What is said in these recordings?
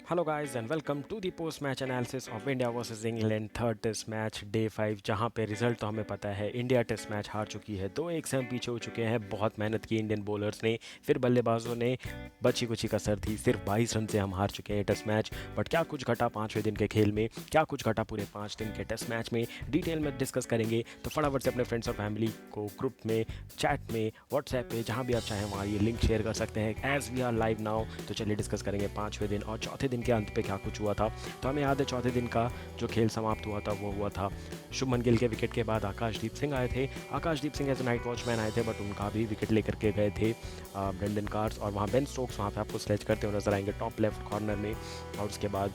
Hello guys and welcome to the post match analysis of India versus England third test match day 5। जहां पे result तो हमें पता है, इंडिया टेस्ट मैच हार चुकी है, 2-1 से हम पीछे हो चुके हैं। बहुत मेहनत की इंडियन बॉलर्स ने, फिर बल्लेबाजों ने बची कुची कसर थी, सिर्फ 22 रन से हम हार चुके हैं टेस्ट मैच। बट क्या कुछ घटा 5वें दिन के खेल में, क्या कुछ घटा पूरे 5 दिन के टेस्ट मैच में, डिटेल में डिस्कस करेंगे। तो फटाफट से अपने फ्रेंड्स और फैमिली को ग्रुप में, चैट में, व्हाट्सएप पे, जहाँ भी आप चाहें वहाँ ये लिंक शेयर कर सकते हैं as we are live now. तो चलिए डिस्कस करेंगे 5वें दिन और चौथे दिन के अंत पे क्या कुछ हुआ था। तो हमें याद है चौथे दिन का जो खेल समाप्त हुआ था वो हुआ था शुभमन गिल के विकेट के बाद आकाशदीप सिंह आए थे। आकाशदीप सिंह एज नाइट वॉचमैन आए थे, बट उनका भी विकेट लेकर के गए थे ब्रेंडन कार्स। और वहाँ बेन स्टोक्स वहाँ पे आपको स्लेज करते हुए नजर आएंगे टॉप लेफ्ट कॉर्नर में। और उसके बाद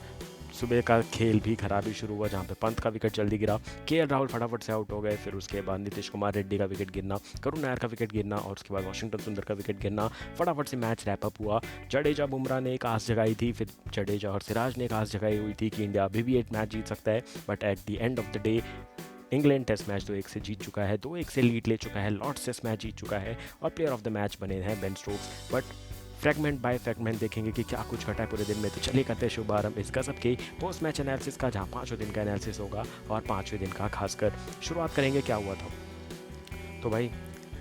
सुबह का खेल भी खराब ही शुरू हुआ, जहाँ पे पंत का विकेट जल्दी गिरा, के राहुल फटाफट से आउट हो गए। फिर उसके बाद नीतीश कुमार रेड्डी का विकेट गिरना, करुण नायर का विकेट गिरना और उसके बाद वाशिंगटन सुंदर का विकेट गिरना। फटाफट से मैच रैप अप हुआ। जडेजा बुमराह ने एक आस जगाई थी, फिर जडेजा और सिराज ने एक आस जगाई हुई थी कि इंडिया अभी भी एक मैच जीत सकता है। But at the end of the day England test match 2-1 से जीत चुका है, 2-1 से लीड ले चुका है, लॉर्ड्स टेस्ट मैच जीत चुका है और प्लेयर ऑफ द मैच बने हैं Ben Stokes. But fragment by fragment देखेंगे कि क्या कुछ घटा है पूरे दिन में। तो चलिए करते हैं शुभारंभ इस गजब के पोस्ट मैच एनालिसिस का, जहां 5वें दिन का एनालिसिस होगा और 5वें दिन का खासकर शुरुआत करेंगे क्या हुआ था। तो भाई,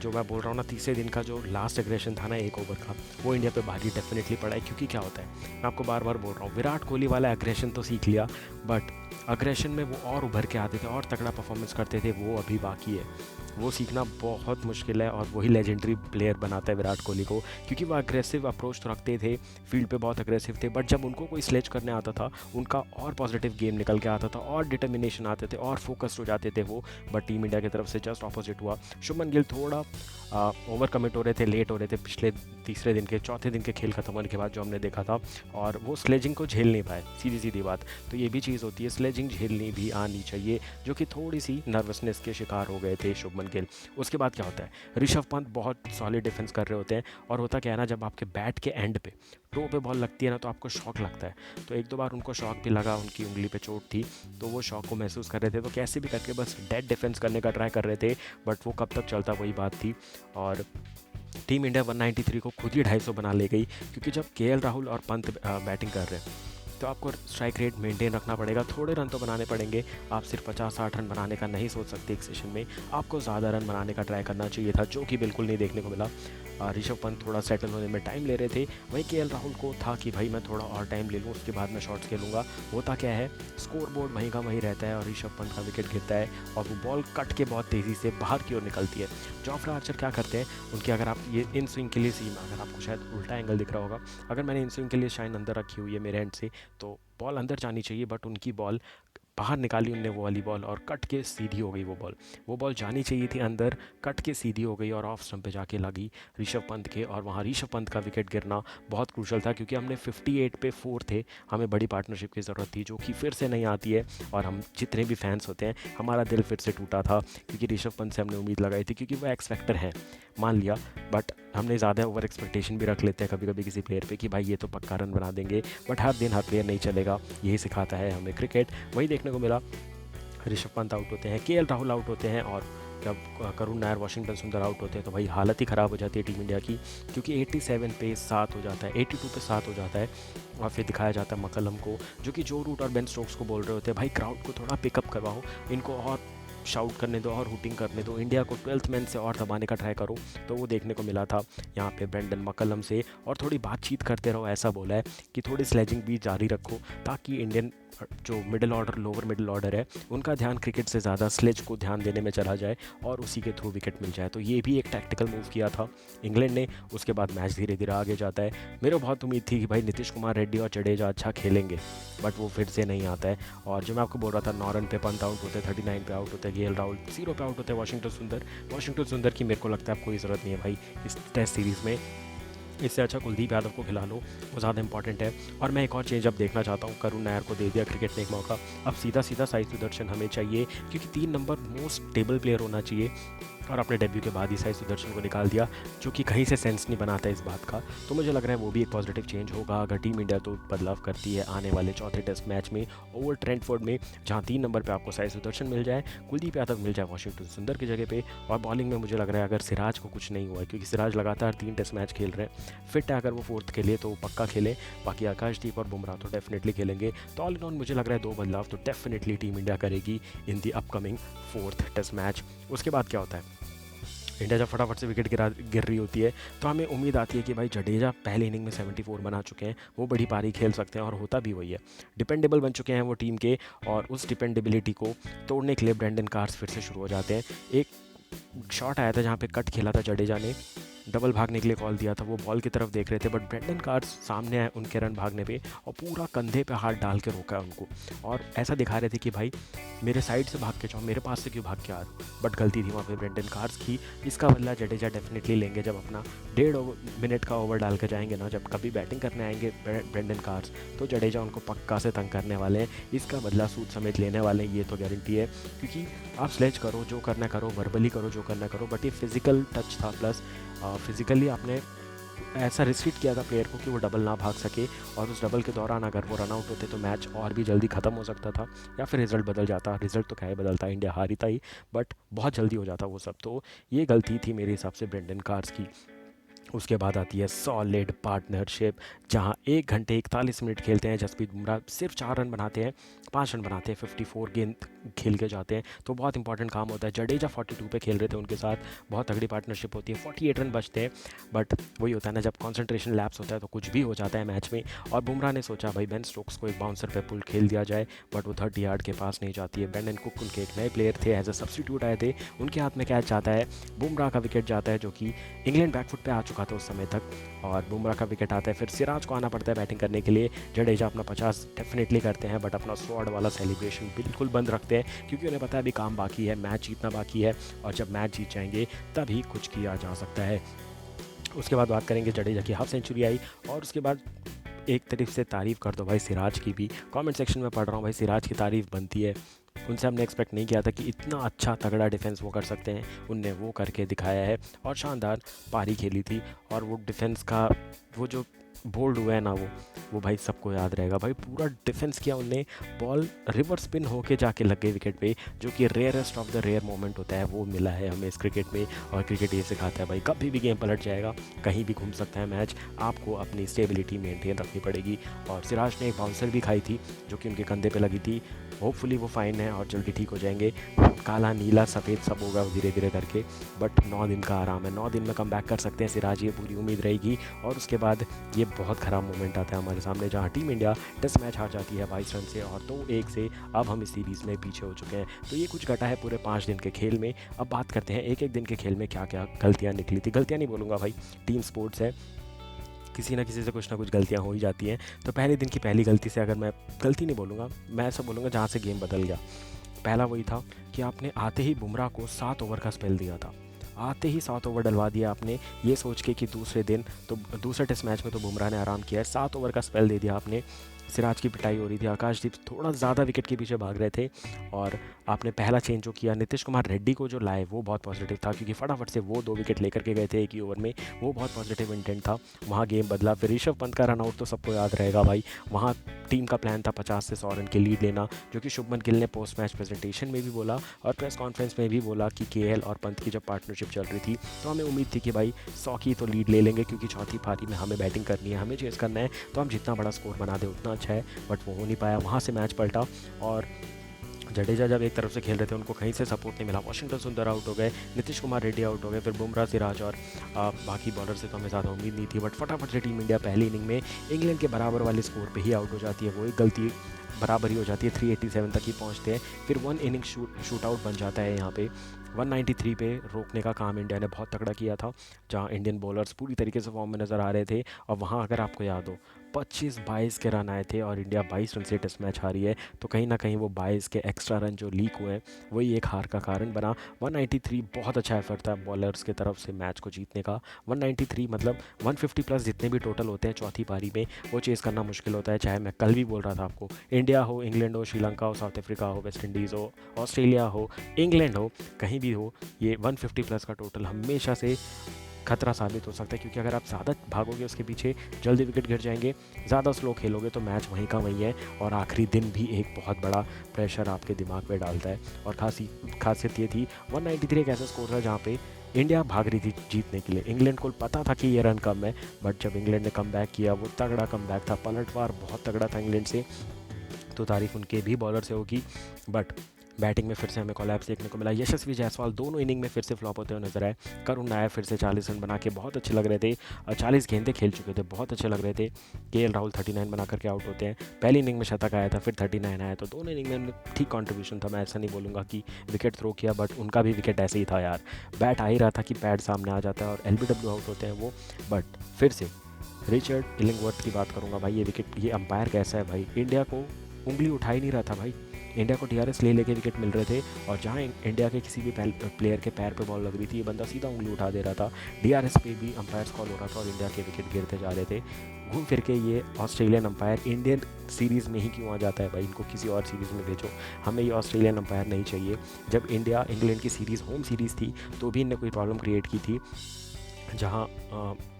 जो मैं बोल रहा हूँ ना, तीसरे दिन का जो लास्ट एग्रेशन था ना 1 ओवर का, वो इंडिया पे भारी डेफिनेटली पड़ा है। क्योंकि क्या होता है, मैं आपको बार बार बोल रहा हूँ, विराट कोहली वाला एग्रेशन तो सीख लिया, बट अग्रेशन में वो और उभर के आते थे और तगड़ा परफॉर्मेंस करते थे, वो अभी बाकी है। वो सीखना बहुत मुश्किल है और वही लेजेंडरी प्लेयर बनाता है विराट कोहली को। क्योंकि वो अग्रेसिव अप्रोच तो रखते थे, फील्ड पे बहुत अग्रेसिव थे, बट जब उनको कोई स्लेज करने आता था, उनका और पॉजिटिव गेम निकल के आता था और डिटर्मिनेशन आते थे और फोकस्ड हो जाते थे वो। बट टीम इंडिया की तरफ से जस्ट ऑपोजिट हुआ। शुभमन गिल थोड़ा ओवर कमिट हो रहे थे, लेट हो रहे थे पिछले तीसरे दिन के, चौथे दिन के खेल खत्म होने के बाद जो हमने देखा था, और वो स्लेजिंग को झेल नहीं पाए, सीधी सीधी बात। तो ये भी चीज़ होती है, स्लेजिंग झेलनी भी आनी चाहिए, जो कि थोड़ी सी नर्वसनेस के शिकार हो गए थे शुभमन गिल। उसके बाद क्या होता है, ऋषभ पंत बहुत सॉलिड डिफेंस कर रहे होते हैं, और होता क्या है ना, जब आपके बैट के एंड पे टो पे बॉल लगती है ना, तो आपको शॉक लगता है। तो एक दो बार उनको शॉक भी लगा, उनकी उंगली पे चोट थी, तो वो शॉक को महसूस कर रहे थे, तो कैसे भी करके बस डेड डिफेंस करने का ट्राई कर रहे थे। बट वो कब तक चलता, वही बात थी। और टीम इंडिया 193 को खुद ही 250 बना ले गई। क्योंकि जब के राहुल और पंत बैटिंग कर रहे हैं, तो आपको स्ट्राइक रेट मेंटेन रखना पड़ेगा, थोड़े रन तो बनाने पड़ेंगे। आप सिर्फ 50-60 रन बनाने का नहीं सोच सकते एक सेशन में, आपको ज़्यादा रन बनाने का ट्राई करना चाहिए था, जो कि बिल्कुल नहीं देखने को मिला। ऋषभ पंत थोड़ा सेटल होने में टाइम ले रहे थे, वहीं के राहुल को था कि भाई मैं थोड़ा और टाइम ले लूँ, उसके बाद मैं शॉट्स खेलूँगा। होता क्या है, स्कोर बोर्ड वहीं का वहीं रहता है और ऋषभ पंत का विकेट गिरता है और वो बॉल कट के बहुत तेज़ी से बाहर की ओर निकलती है। जॉफ्रा आर्चर क्या करते हैं, उनकी अगर आप ये इन स्विंग के लिए सीम, अगर आपको शायद उल्टा एंगल दिख रहा होगा, अगर मैंने इन स्विंग के लिए शाइन अंदर रखी हुई है मेरे एंड से, तो बॉल अंदर जानी चाहिए, बट उनकी बॉल बाहर निकाली उनने वो वाली बॉल, और कट के सीधी हो गई वो बॉल। वो बॉल जानी चाहिए थी अंदर, कट के सीधी हो गई और ऑफ स्टंप पे जाके लगी ऋषभ पंत के, और वहाँ ऋषभ पंत का विकेट गिरना बहुत क्रूशल था। क्योंकि हमने 58 पे 4 थे, हमें बड़ी पार्टनरशिप की ज़रूरत थी, जो कि फिर से नहीं आती है। और हम जितने भी फैंस होते हैं, हमारा दिल फिर से टूटा था, क्योंकि ऋषभ पंत से हमने उम्मीद लगाई थी, क्योंकि वो एक्स फैक्टर हैं, मान लिया। बट हमने ज़्यादा ओवर एक्सपेक्टेशन भी रख लेते हैं कभी कभी किसी प्लेयर पे, कि भाई ये तो पक्का रन बना देंगे, बट हर दिन हर प्लेयर नहीं चलेगा, यही सिखाता है हमें क्रिकेट। वही देखने को मिला। ऋषभ पंत आउट होते हैं, के राहुल आउट होते हैं, और जब करुण नायर, वाशिंगटन सुंदर आउट होते हैं, तो भाई हालत ही ख़राब हो जाती है टीम इंडिया की। क्योंकि 87 पे 7 हो जाता है, 82 पे 7 हो जाता है, और फिर दिखाया जाता है मकलम को, जो कि जो रूट और बेन स्टोक्स को बोल रहे होते हैं, भाई क्राउड को थोड़ा पिकअप करवाओ, इनको और शाउट करने दो और हुटिंग करने दो, इंडिया को 12th मैन से और दबाने का ट्राई करो। तो वो देखने को मिला था यहाँ पे ब्रेंडन मकलम से। और थोड़ी बातचीत करते रहो, ऐसा बोला है कि थोड़ी स्लेजिंग भी जारी रखो, ताकि इंडियन जो middle order, lower middle order है, उनका ध्यान क्रिकेट से ज़्यादा स्लेज को ध्यान देने में चला जाए और उसी के थ्रू विकेट मिल जाए। तो ये भी एक टैक्टिकल मूव किया था इंग्लैंड ने। उसके बाद मैच धीरे धीरे आगे जाता है। मेरे बहुत उम्मीद थी कि भाई नीतीश कुमार रेड्डी और जडेजा अच्छा खेलेंगे, बट वो फिर से नहीं आता है। और जो मैं आपको बोल रहा था, 9 रन पे पंत आउट होते हैं, 39 पे आउट होते हैं के राहुल, 0 पे आउट होते हैं वाशिंगटन सुंदर। वाशिंगटन सुंदर की मेरे को लगता है अब कोई ज़रूरत नहीं है भाई इस टेस्ट सीरीज़ में, इससे अच्छा कुलदीप यादव को खिला लो, वो ज़्यादा इंपॉर्टेंट है। और मैं एक और चेंज अब देखना चाहता हूँ, करुण नायर को दे दिया क्रिकेट ने एक मौका, अब सीधा सीधा साई सुदर्शन हमें चाहिए, क्योंकि 3 नंबर मोस्ट स्टेबल प्लेयर होना चाहिए। और अपने डेब्यू के बाद ही साई सुदर्शन को निकाल दिया, जो कि कहीं से सेंस नहीं बनाता इस बात का। तो मुझे लग रहा है वो भी एक पॉजिटिव चेंज होगा अगर टीम इंडिया तो बदलाव करती है आने वाले चौथे टेस्ट मैच में ओवर ट्रेंटफोर्ड में, जहाँ 3 नंबर पे आपको साई सुदर्शन मिल जाए, कुलदीप यादव मिल जाए वॉशिंगटन सुंदर की जगह पे। और बॉलिंग में मुझे लग रहा है अगर सिराज को कुछ नहीं हुआ है, क्योंकि सिराज लगातार 3 टेस्ट मैच खेल रहे हैं, फिट है, अगर वो फोर्थ खेले तो वो पक्का खेले, बाकी आकाशदीप और बुमराह तो डेफिनेटली खेलेंगे। तो ऑल इन ऑल मुझे लग रहा है 2 बदलाव तो डेफिनेटली टीम इंडिया करेगी in the upcoming fourth test match. उसके बाद क्या होता है, इंडिया जब फटाफट से विकेट गिर रही होती है तो हमें उम्मीद आती है कि भाई जडेजा पहले इनिंग में 74 बना चुके हैं, वो बड़ी पारी खेल सकते हैं, और होता भी वही है, डिपेंडेबल बन चुके हैं वो टीम के। और उस डिपेंडेबिलिटी को तोड़ने के लिए ब्रेंडन कार्स फिर से शुरू हो जाते हैं। एक शॉट आया था जहाँ पे कट खेला था जडेजा ने, डबल भागने के लिए कॉल दिया था, वो बॉल की तरफ देख रहे थे, बट ब्रेंडन कार्स सामने आए उनके रन भागने पे और पूरा कंधे पे हाथ डाल के रोका है उनको, और ऐसा दिखा रहे थे कि भाई मेरे साइड से भाग के जाओ, मेरे पास से क्यों भाग के आ रहे हो। बट गलती थी वहाँ पे ब्रेंडन कार्स की। इसका बदला जडेजा डेफिनेटली लेंगे जब अपना 1.5 मिनट का ओवर डाल के जाएंगे ना, जब कभी बैटिंग करने आएंगे ब्रेंडन कार्स, तो जडेजा उनको पक्का से तंग करने वाले हैं, इसका बदला सूद समेत लेने वाले हैं, ये तो गारंटी है। क्योंकि आप स्लेज करो, जो करना करो, वर्बली करो, जो करना करो, बट ये फिजिकल टच था, प्लस फिजिकली आपने ऐसा रिस्ट्रिक्ट किया था प्लेयर को कि वो डबल ना भाग सके, और उस डबल के दौरान अगर वो रन आउट होते तो मैच और भी जल्दी ख़त्म हो सकता था, या फिर रिजल्ट बदल जाता। रिजल्ट तो क्या ही बदलता, इंडिया हारी था ही, बट बहुत जल्दी हो जाता वो सब। तो ये गलती थी मेरे हिसाब से ब्रेंडन कार्स की। उसके बाद आती है सॉलिड पार्टनरशिप, जहां 1 घंटे 41 मिनट खेलते हैं, जसप्रीत बुमराह सिर्फ 4 रन बनाते हैं, 5 रन बनाते हैं, 54 गेंद खेल के जाते हैं, तो बहुत इंपॉर्टेंट काम होता है। जडेजा 42 पे खेल रहे थे उनके साथ, बहुत तगड़ी पार्टनरशिप होती है, 48 रन बचते हैं, बट वही होता है ना, जब कॉन्सेंट्रेशन लैप्स होता है तो कुछ भी हो जाता है मैच में। और बुमराह ने सोचा भाई बेन स्टोक्स को एक बाउंसर पे पुल खेल दिया जाए, बट वो 30 यार्ड के पास नहीं जाती है। ब्रेंडन कुक उनके एक नए प्लेयर थे, एज अ सब्सटीट्यूट आए थे, उनके हाथ में कैच जाता है, बुमराह का विकेट जाता है, जो कि इंग्लैंड बैकफुट पे आ चुका था उस समय तक, और बुमराह का विकेट आता है। फिर सिराज को आना पड़ता है बैटिंग करने के लिए, जडेजा अपना 50 डेफिनेटली करते हैं, बट अपना स्वॉर्ड वाला सेलिब्रेशन बिल्कुल बंद रखते हैं, क्योंकि उन्हें पता है अभी काम बाकी है, मैच जीतना बाकी है, और जब मैच जीत जाएंगे तभी कुछ किया जा सकता है। उसके बाद बात करेंगे जडेजा की हाफ सेंचुरी आई, और उसके बाद एक तरफ से तारीफ़ कर दो भाई सिराज की भी, कमेंट सेक्शन में पढ़ रहा हूँ भाई, सिराज की तारीफ़ बनती है। उनसे हमने एक्सपेक्ट नहीं किया था कि इतना अच्छा तगड़ा डिफेंस वो कर सकते हैं, उनने वो करके दिखाया है, और शानदार पारी खेली थी। और वो डिफेंस का वो जो बोल्ड हुआ है ना, वो भाई सबको याद रहेगा भाई, पूरा डिफेंस किया उनने, बॉल रिवर्स स्पिन होके जाके लग गई विकेट पे, जो कि rarest of the rare moment होता है, वो मिला है हमें इस क्रिकेट में। और क्रिकेट ये सिखाता है भाई कभी भी गेम पलट जाएगा, कहीं भी घूम सकता है मैच, आपको अपनी स्टेबिलिटी मेंटेन रखनी पड़ेगी। और सिराज ने एक बाउंसर भी खाई थी जो कि उनके कंधे पे लगी थी, होपफुली वो फाइन है और जल्दी ठीक हो जाएंगे, काला नीला सफ़ेद सब होगा धीरे धीरे करके, बट 9 दिन का आराम है, 9 दिन में कम बैक कर सकते हैं सिराज, ये पूरी उम्मीद रहेगी। और उसके बाद ये बहुत ख़राब मोमेंट आता है हमारे सामने, जहाँ टीम इंडिया टेस्ट मैच हार जाती है 22 रन से, और 2-1 से अब हम इस सीरीज़ में पीछे हो चुके हैं। तो ये कुछ घटा है पूरे 5 दिन के खेल में। अब बात करते हैं एक एक दिन के खेल में क्या क्या गलतियाँ निकली थी। गलतियाँ नहीं बोलूँगा भाई, टीम स्पोर्ट्स है, किसी ना किसी से कुछ ना कुछ गलतियाँ हो ही जाती हैं। तो पहले दिन की पहली गलती से, अगर मैं गलती नहीं बोलूँगा, मैं ऐसा बोलूँगा जहाँ से गेम बदल गया, पहला वही था कि आपने आते ही बुमराह को 7 ओवर का स्पेल दिया था, आते ही 7 ओवर डलवा दिया आपने, ये सोच के कि दूसरे दिन तो दूसरे टेस्ट मैच में तो बुमराह ने आराम किया है, 7 ओवर का स्पेल दे दिया आपने। सिराज की पिटाई हो रही थी, आकाशदीप थोड़ा ज़्यादा विकेट के पीछे भाग रहे थे, और आपने पहला चेंज जो किया, नीतीश कुमार रेड्डी को जो लाए, वो बहुत पॉजिटिव था, क्योंकि फटाफट से वो 2 विकेट लेकर के गए थे एक ही ओवर में, वो बहुत पॉजिटिव इंटेंट था, वहाँ गेम बदला। फिर ऋषभ पंत का रन आउट तो सबको याद रहेगा भाई, वहाँ टीम का प्लान था 50 से 100 रन की लीड लेना, जो कि शुभमन गिल ने पोस्ट मैच प्रेजेंटेशन में भी बोला और प्रेस कॉन्फ्रेंस में भी बोला कि केएल और पंत की जब पार्टनरशिप चल रही थी तो हमें उम्मीद थी कि भाई 100 की तो लीड ले लेंगे, क्योंकि चौथी पारी में हमें बैटिंग करनी है, हमें चेस करना है, तो हम जितना बड़ा स्कोर बना दें उतना अच्छा है, बट वो हो नहीं पाया। वहाँ से मैच पलटा, और जडेजा जब एक तरफ से खेल रहे थे उनको कहीं से सपोर्ट नहीं मिला, वॉशिंगटन सुंदर आउट हो गए, नीतीश कुमार रेड्डी आउट हो गए, फिर बुमराह सिराज और बाकी बॉलर से तो हमें ज़्यादा उम्मीद नहीं थी, बट फटाफट से टीम इंडिया पहली इनिंग में इंग्लैंड के बराबर वाले स्कोर पे ही आउट हो जाती है, वो एक गलती बराबर ही हो जाती है, 387 तक ही पहुंचते हैं। फिर 1 इनिंग शूट आउट बन जाता है यहाँ पे, 193 पे रोकने का काम इंडिया ने बहुत तगड़ा किया था, जहाँ इंडियन बॉलर्स पूरी तरीके से फॉर्म में नज़र आ रहे थे। और वहाँ अगर आपको याद हो, 25-22 के रन आए थे और इंडिया 22 रन से टेस्ट मैच हारी है। तो कहीं ना कहीं वो 22 के एक्स्ट्रा रन जो लीक हुए हैं वही एक हार का कारण बना। 193 बहुत अच्छा एफर्ट था बॉलर्स की तरफ से मैच को जीतने का। 193 मतलब 150 प्लस जितने भी टोटल होते हैं चौथी पारी में वो चेज़ करना मुश्किल होता है। चाहे मैं कल भी बोल रहा था आपको, इंडिया हो, इंग्लैंड हो, श्रीलंका हो, साउथ अफ्रीका हो, वेस्ट इंडीज़ हो, ऑस्ट्रेलिया हो, इंग्लैंड हो, कहीं भी हो, ये 150 प्लस का टोटल हमेशा से खतरा साबित हो सकता है। क्योंकि अगर आप ज़्यादा भागोगे उसके पीछे जल्दी विकेट गिर जाएंगे, ज़्यादा स्लो खेलोगे तो मैच वहीं का वहीं है। और आखिरी दिन भी एक बहुत बड़ा प्रेशर आपके दिमाग पे डालता है। और खासियत ये थी 193 एक ऐसा स्कोर था जहाँ पे इंडिया भाग रही थी जीतने के लिए। इंग्लैंड को पता था कि ये रन कम है, बट जब इंग्लैंड ने कम बैक किया, वो तगड़ा कम बैक था, पलटवार बहुत तगड़ा था इंग्लैंड से। तो तारीफ उनके भी बॉलर से होगी। बट बैटिंग में फिर से हमें कोलैप्स देखने को मिला। यशस्वी जायसवाल दोनों इनिंग में फिर से फ्लॉप होते हुए नजर आए। करुण नायर फिर से 40 रन बना के बहुत अच्छे लग रहे थे, 40 गेंदें खेल चुके थे, बहुत अच्छे लग रहे थे। केएल राहुल 39 बना करके आउट होते हैं। पहली इनिंग में शतक आया था, फिर 39 आया, तो दोनों इनिंग में ठीक कॉन्ट्रीब्यूशन था। मैं ऐसा नहीं बोलूँगा कि विकेट थ्रो किया, बट उनका भी विकेट ऐसे ही था यार। बैट आ ही रहा था कि पैड सामने आ जाता है और एलबीडब्ल्यू आउट होते हैं वो। बट फिर से रिचर्ड इलिंगवर्थ की बात करूँगा भाई। ये विकेट, ये अंपायर कैसा है भाई, इंडिया को उंगली उठा ही नहीं रहा था भाई। इंडिया को टीआरएस ले लेके विकेट मिल रहे थे और जहाँ इंडिया के किसी भी प्लेयर के पैर पे बॉल लग रही थी, ये बंदा सीधा उंगली उठा दे रहा था। डीआरएस पे भी अंपायर्स कॉल हो रहा था और इंडिया के विकेट गिरते जा रहे थे। घूम फिर के ये ऑस्ट्रेलियन अंपायर इंडियन सीरीज़ में ही क्यों आ जाता है भाई, इनको किसी और सीरीज़ में भेजो, हमें ये ऑस्ट्रेलियन अंपायर नहीं चाहिए। जब इंडिया इंग्लैंड की सीरीज़ होम सीरीज़ थी तो भी इनने कोई प्रॉब्लम क्रिएट की थी, जहाँ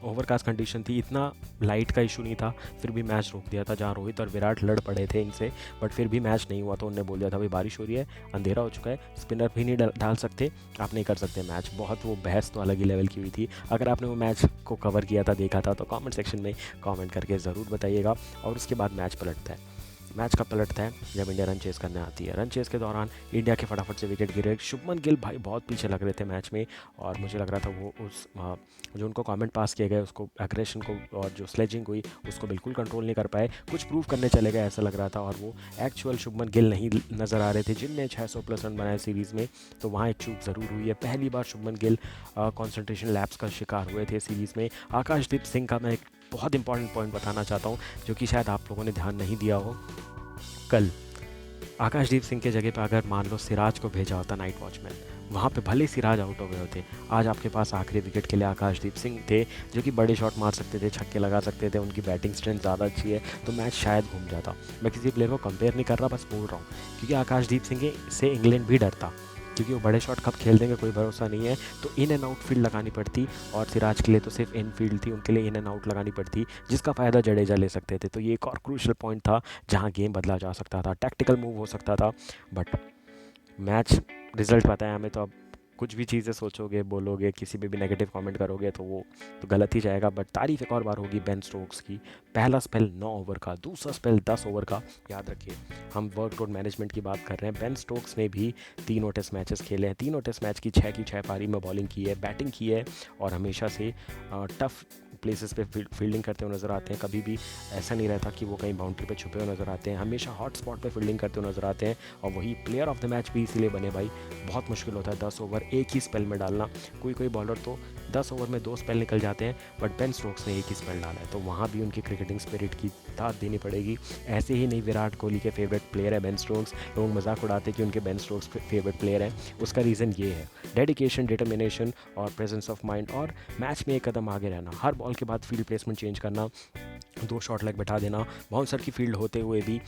ओवरकास्ट कंडीशन थी, इतना लाइट का इशू नहीं था, फिर भी मैच रोक दिया था। जहाँ रोहित और विराट लड़ पड़े थे इनसे, बट फिर भी मैच नहीं हुआ, तो उनने बोल दिया था भाई बारिश हो रही है, अंधेरा हो चुका है, स्पिनर भी नहीं डाल सकते, आप नहीं कर सकते मैच। बहुत वो बहस तो अलग ही लेवल की हुई थी। अगर आपने वो मैच को कवर किया था, देखा था, तो कमेंट सेक्शन में कमेंट करके ज़रूर बताइएगा। और उसके बाद मैच पलटता है। मैच कब पलटता है, जब इंडिया रन चेस करने आती है। रन चेस के दौरान इंडिया के फटाफट से विकेट गिरे। शुभमन गिल भाई बहुत पीछे लग रहे थे मैच में, और मुझे लग रहा था वो उस जो उनको कमेंट पास किए गए उसको, एग्रेशन को और जो स्लेजिंग हुई उसको बिल्कुल कंट्रोल नहीं कर पाए, कुछ प्रूव करने चले गए ऐसा लग रहा था। और वो एक्चुअल शुभमन गिल नहीं नज़र आ रहे थे जिनने 600 प्लस रन बनाए सीरीज़ में। तो वहाँ एक चूक ज़रूर हुई है। पहली बार शुभमन गिल कॉन्सेंट्रेशन लैप्स का शिकार हुए थे सीरीज़ में। आकाशदीप सिंह का मैं एक बहुत इंपॉर्टेंट पॉइंट बताना चाहता हूँ, जो कि शायद आप लोगों ने ध्यान नहीं दिया हो। कल आकाशदीप सिंह के जगह पर अगर मान लो सिराज को भेजा होता नाइट वॉचमैन, वहाँ पे भले सिराज आउट हो गए होते, आज आपके पास आखिरी विकेट के लिए आकाशदीप सिंह थे, जो कि बड़े शॉट मार सकते थे, छक्के लगा सकते थे, उनकी बैटिंग स्ट्रेंथ ज़्यादा अच्छी है, तो मैच शायद घूम जाता। मैं किसी प्लेयर को कंपेयर नहीं कर रहा, बस बोल रहा हूँ, क्योंकि आकाशदीप सिंह से इंग्लैंड भी डरता, क्योंकि वो बड़े शॉट कब खेल देंगे कोई भरोसा नहीं है। तो इन एंड आउट फील्ड लगानी पड़ती, और सिराज के लिए तो सिर्फ इन फील्ड थी, उनके लिए इन एंड आउट लगानी पड़ती, जिसका फ़ायदा जडेजा ले सकते थे। तो ये एक और क्रूशल पॉइंट था जहाँ गेम बदला जा सकता था, टैक्टिकल मूव हो सकता था। बट मैच रिजल्ट पता है हमें, तो अब कुछ भी चीज़ें सोचोगे, बोलोगे, किसी पे भी नेगेटिव कमेंट करोगे तो वो तो गलत ही जाएगा। बट तारीफ एक और बार होगी बेन स्टोक्स की। पहला स्पेल 9 ओवर का, दूसरा स्पेल 10 ओवर का। याद रखिए हम वर्कलोड मैनेजमेंट की बात कर रहे हैं। बेन स्टोक्स ने भी तीनों टेस्ट मैचेस खेले हैं, तीनों टेस्ट मैच की 6 पारी में बॉलिंग की है, बैटिंग की है, और हमेशा से टफ प्लेसेस पे फील्डिंग करते हुए नज़र आते हैं। कभी भी ऐसा नहीं रहता कि वो कहीं बाउंड्री पे छुपे हुए नज़र आते हैं, हमेशा हॉट स्पॉट पे फील्डिंग करते हुए नज़र आते हैं। और वही प्लेयर ऑफ द मैच भी इसीलिए बने भाई। बहुत मुश्किल होता है 10 ओवर एक ही स्पेल में डालना। कोई बॉलर तो 10 ओवर में 2 स्पेल निकल जाते हैं, बट बेन स्टोक्स ने एक ही स्पेल डाला है, तो वहाँ भी उनकी क्रिकेटिंग स्पिरिट की दाद देनी पड़ेगी। ऐसे ही नहीं विराट कोहली के फेवरेट प्लेयर है बेन स्टोक्स, लोग मजाक उड़ाते कि उनके बेन स्टोक्स फेवरेट प्लेयर हैं। उसका रीज़न ये है, डेडिकेशन, डिटर्मिनेशन और प्रेजेंस ऑफ माइंड, और मैच में एक कदम आगे रहना, हर बॉल के बाद फील्ड प्लेसमेंट चेंज करना, 2 शॉट लेग बैठा देना, बाउंसर की फील्ड होते हुए भी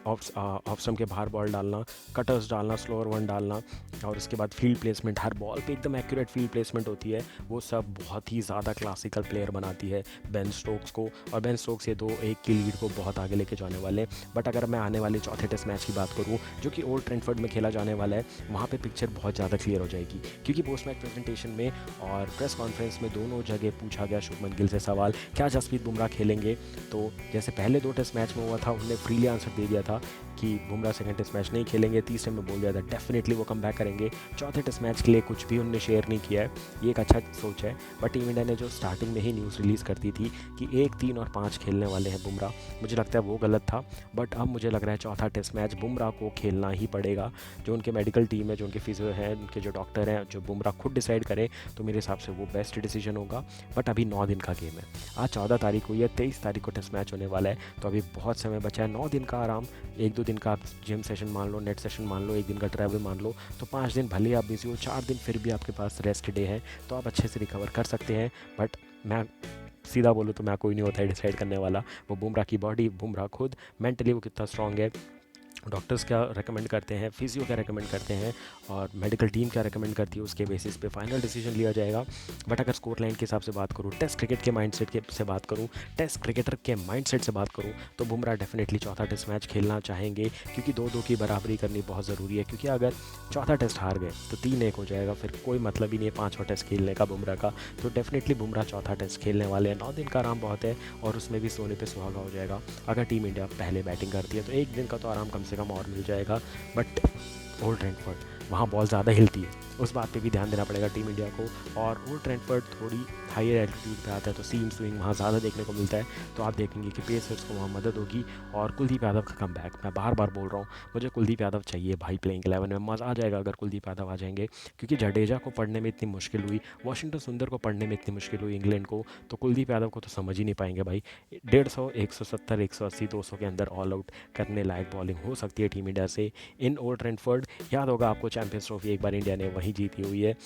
ऑफ स्टंप के बाहर बॉल डालना, कटर्स डालना, स्लोअर वन डालना, और उसके बाद फील्ड प्लेसमेंट, हर बॉल पे एकदम एक्यूरेट फील्ड प्लेसमेंट होती है। वो सब बहुत ही ज़्यादा क्लासिकल प्लेयर बनाती है बेन स्टोक्स को, और बेन स्टोक्स ये 2-1 की लीड को बहुत आगे लेके जाने वाले। बट अगर मैं आने वाले चौथे टेस्ट मैच की बात करूँ, जो कि ओल्ड ट्रेंटफर्ड में खेला जाने वाला है, वहाँ पे पिक्चर बहुत ज़्यादा क्लियर हो जाएगी, क्योंकि पोस्ट मैच प्रेजेंटेशन में और प्रेस कॉन्फ्रेंस में दोनों जगह पूछा गया शुभमन गिल से सवाल, क्या जसप्रीत बुमराह खेलेंगे। तो जैसे पहले 2 टेस्ट मैच में हुआ था, उन्होंने फ्रीली आंसर दे दिया था कि बुमराह सेकंड टेस्ट मैच नहीं खेलेंगे, तीसरे में बोल दिया था डेफिनेटली वो कम बैक करेंगे। चौथे टेस्ट मैच के लिए कुछ भी उन्होंने शेयर नहीं किया है, ये एक अच्छा सोच है। बट टीम इंडिया ने जो स्टार्टिंग में ही न्यूज़ रिलीज़ कर दी थी कि 1, 3 और 5 खेलने वाले हैं बुमराह, मुझे लगता है वो गलत था। बट अब मुझे लग रहा है चौथा टेस्ट मैच बुमराह को खेलना ही पड़ेगा। जो उनके मेडिकल टीम है, जो उनके फिजियो हैं, उनके जो डॉक्टर हैं, जो बुमराह खुद डिसाइड करें तो मेरे हिसाब से वो बेस्ट डिसीजन होगा। बट अभी 9 दिन का गेम है, आज 14 तारीख हुई है, 23 तारीख को टेस्ट मैच होने वाला है, तो अभी बहुत समय बचा है। 9 दिन का आराम, 1-2 दिन का आप जिम सेशन मान लो, नेट सेशन मान लो, 1 दिन का ट्रैवल मान लो, तो 5 दिन भले आप बिजी हो, 4 दिन फिर भी आपके पास रेस्ट डे है, तो आप अच्छे से रिकवर कर सकते हैं। बट मैं सीधा बोलूँ तो मैं कोई नहीं होता है डिसाइड करने वाला, वो बुमराह की बॉडी, बुमराह खुद मेंटली वो कितना स्ट्रांग है, डॉक्टर्स क्या रेकमेंड करते हैं, फिजियो क्या रेकमेंड करते हैं और मेडिकल टीम क्या रेकमेंड करती है, उसके बेसिस पे फाइनल डिसीजन लिया जाएगा। बट अगर स्कोर लाइन के हिसाब से बात करूँ, टेस्ट क्रिकेट के माइंडसेट के से बात करूँ, टेस्ट क्रिकेटर के माइंडसेट से बात करूँ, तो बुमराह डेफिनेटली चौथा टेस्ट मैच खेलना चाहेंगे, क्योंकि 2-2 की बराबरी करनी बहुत ज़रूरी है। क्योंकि अगर चौथा टेस्ट हार गए तो 3-1 हो जाएगा, फिर कोई मतलब ही नहीं है 5वां टेस्ट खेलने का बुमराह का। तो डेफिनेटली बुमराह चौथा टेस्ट खेलने वाले हैं। 9 दिन का आराम बहुत है और उसमें भी सोने पे सुहागा हो जाएगा। अगर टीम इंडिया पहले बैटिंग करती है तो 1 दिन का तो आराम कम से कम और मिल जाएगा। बट ओल्ड ट्रैफर्ड, वहाँ बॉल ज़्यादा हिलती है, उस बात पे भी ध्यान देना पड़ेगा टीम इंडिया को। और ओल्ड ट्रैफर्ड थोड़ी हायर एल्टीट्यूड पे आता है, तो सीम स्विंग वहाँ ज़्यादा देखने को मिलता है, तो आप देखेंगे कि पेसर्स को वहाँ मदद होगी। और कुलदीप यादव का कम बैक, मैं बार बार बोल रहा हूँ, मुझे कुलदीप यादव चाहिए भाई प्लेइंग 11 में। मज़ा आ जाएगा अगर कुलदीप यादव आ जाएंगे, क्योंकि जडेजा को पढ़ने में इतनी मुश्किल हुई, वॉशिंगटन सुंदर को पढ़ने में इतनी मुश्किल हुई इंग्लैंड को, तो कुलदीप यादव को तो समझ ही नहीं पाएंगे भाई। 150, 170, 180, 200 के अंदर ऑल आउट करने लायक बॉलिंग हो सकती है टीम इंडिया से इन ओल्ड ट्रैफर्ड। याद होगा आपको, चैंपियंस ट्रॉफी एक बार इंडिया ने वहीं जीती हुई है,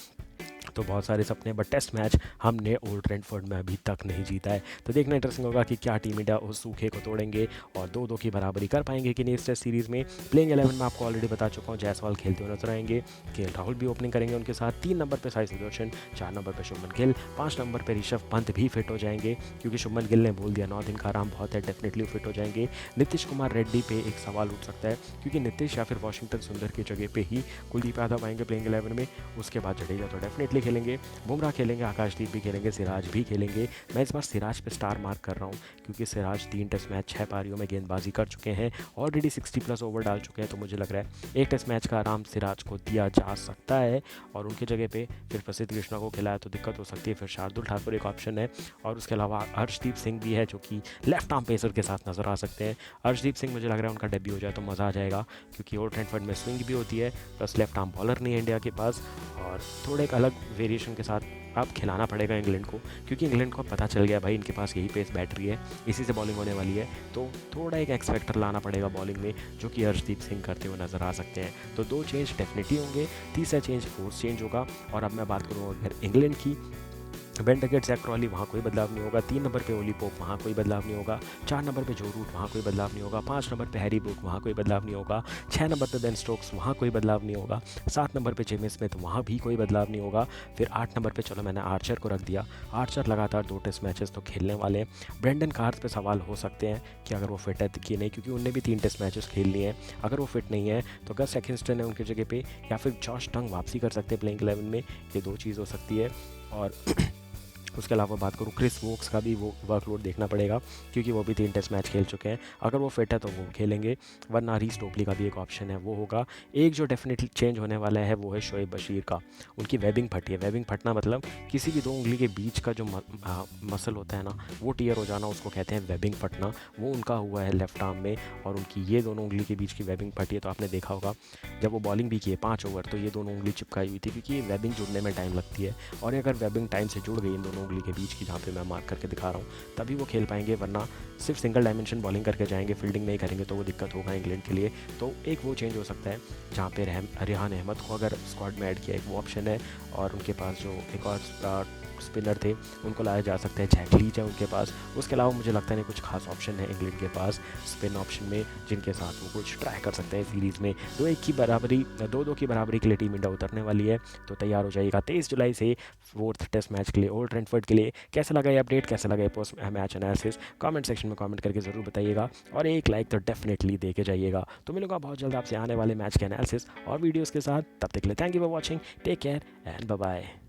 तो बहुत सारे सपने, बट टेस्ट मैच हमने ओल्ड ट्रैफर्ड में अभी तक नहीं जीता है। तो देखना इंटरेस्टिंग होगा कि क्या टीम इंडिया उस सूखे को तोड़ेंगे और 2-2 की बराबरी कर पाएंगे कि नहीं इस टेस्ट सीरीज़ में। प्लेइंग 11 में आपको ऑलरेडी बता चुका हूँ, जायसवाल खेलते हुए नजर आएंगे, के राहुल भी ओपनिंग करेंगे उनके साथ। 3 नंबर पर साई सुदर्शन, 4 नंबर पर शुभमन गिल, 5 नंबर पर ऋषभ पंत भी फिट हो जाएंगे, क्योंकि शुभमन गिल ने बोल दिया 9 दिन का आराम बहुत है, डेफिनेटली फिट हो जाएंगे। नीतीश कुमार रेड्डी पे एक सवाल उठ सकता है, क्योंकि नीतीश या फिर वॉशिंगटन सुंदर की जगह पे ही कुलदीप यादव आएंगे प्लेइंग 11 में। उसके बाद जडेजा तो डेफिनेटली खेलेंगे, बुमराह खेलेंगे, आकाशदीप भी खेलेंगे, सिराज भी खेलेंगे। मैं इस बार सिराज पे स्टार मार्क कर रहा हूँ, क्योंकि सिराज 3 टेस्ट मैच 6 पारियों में गेंदबाजी कर चुके हैं, ऑलरेडी 60+ ओवर डाल चुके हैं, तो मुझे लग रहा है एक टेस्ट मैच का आराम सिराज को दिया जा सकता है। और उनकी जगह पे फिर प्रसिद्ध कृष्णा को खिलाया तो दिक्कत हो सकती है, फिर शार्दुल ठाकुर एक ऑप्शन है, और उसके अलावा अर्शदीप सिंह भी है, जो कि लेफ्ट आर्म पेसर के साथ नजर आ सकते हैं। अर्शदीप सिंह मुझे लग रहा है उनका डेब्यू हो जाए तो मज़ा आ जाएगा, क्योंकि ओल्ड ट्रैफर्ड में स्विंग भी होती है, प्लस लेफ्ट आर्म बॉलर नहीं है इंडिया के पास, और थोड़े एक अलग वेरिएशन के साथ आप खिलाना पड़ेगा इंग्लैंड को, क्योंकि इंग्लैंड को पता चल गया भाई इनके पास यही पेस बैटरी है, इसी से बॉलिंग होने वाली है, तो थोड़ा एक एक्सपेक्टर लाना पड़ेगा बॉलिंग में, जो कि अर्शदीप सिंह करते हुए नजर आ सकते हैं। तो 2 चेंज डेफिनेटली होंगे, तीसरा चेंज फोर्स चेंज होगा। और अब मैं बात करूँ अगर इंग्लैंड की, बेन डकेट, जैक क्रॉली, वहाँ कोई बदलाव नहीं होगा। 3 नंबर पे ओली पोप, वहाँ कोई बदलाव नहीं होगा। 4 नंबर पे जो रूट, वहाँ कोई बदलाव नहीं होगा। 5 नंबर पे हैरी ब्रूक, वहाँ कोई बदलाव नहीं होगा। 6 नंबर पे बेन स्टोक्स, वहाँ कोई बदलाव नहीं होगा। 7 नंबर पे जेमी स्मिथ, वहाँ भी कोई बदलाव नहीं होगा। फिर 8 नंबर पे चलो मैंने आर्चर को रख दिया, आर्चर लगातार 2 टेस्ट मैचेस तो खेलने वाले हैं। ब्रेंडन कार्थ पे सवाल हो सकते हैं कि अगर वो फिट है कि नहीं, क्योंकि उनने भी 3 टेस्ट मैचेस खेल लिए हैं। अगर वो फिट नहीं है तो गस एकिंस्टन है उनकी जगह पे, या फिर जॉश टंग वापसी कर सकते हैं प्लेइंग 11 में, ये 2 चीज़ हो सकती है। और उसके अलावा बात करूँ, क्रिस वोक्स का भी वो वर्कलोड देखना पड़ेगा, क्योंकि वो भी 3 टेस्ट मैच खेल चुके हैं, अगर वो फिट है तो वो खेलेंगे, वरना रीस टोपली का भी एक ऑप्शन है, वो होगा। एक जो डेफिनेटली चेंज होने वाला है वो है शोएब बशीर का, उनकी वेबिंग फटी है। वेबिंग फटना मतलब किसी भी 2 उंगली के बीच का जो मसल होता है ना, वो टीयर हो जाना, उसको कहते हैं वेबिंग फटना, वो उनका हुआ है लेफ्ट आर्म में, और उनकी ये दोनों उंगली के बीच की वेबिंग फटी है। तो आपने देखा होगा जब वो बॉलिंग भी किए 5 ओवर, तो ये दोनों उंगली चिपकाई हुई थी, क्योंकि ये वेबिंग जुड़ने में टाइम लगती है, और अगर वेबिंग टाइम से जुड़ गई इन दोनों उंगली के बीच की, जहाँ पे मैं मार्क करके दिखा रहा हूँ, तभी वो खेल पाएंगे, वरना सिर्फ सिंगल डायमेंशन बॉलिंग करके जाएंगे, फील्डिंग नहीं करेंगे, तो वो दिक्कत होगा इंग्लैंड के लिए। तो एक वो चेंज हो सकता है, जहाँ पे रेहान अहमद को अगर स्क्वाड में ऐड किया, एक वो ऑप्शन है। और उनके पास जो एक और स्पिनर थे उनको लाया जा सकता है, जैक लीच है उनके पास। उसके अलावा मुझे लगता नहीं कुछ खास ऑप्शन है इंग्लैंड के पास स्पिन ऑप्शन में, जिनके साथ वो कुछ ट्राई कर सकते हैं सीरीज़ में। 2-1 की बराबरी, 2-2 की बराबरी के लिए टीम इंडिया उतरने वाली है, तो तैयार हो जाइएगा 23 जुलाई से 4th टेस्ट मैच के लिए ओल्ड ट्रैफर्ड के लिए। कैसा लगा ये अपडेट, कैसा लगा ये post match analysis, comment section में कमेंट करके ज़रूर बताइएगा, और एक लाइक तो डेफिनेटली दे के जाइएगा। तो मिलूंगा बहुत जल्द आपसे आने वाले मैच के एनालिसिस और वीडियोज़ के साथ, तब तक के लिए thank you for watching, take care and bye bye.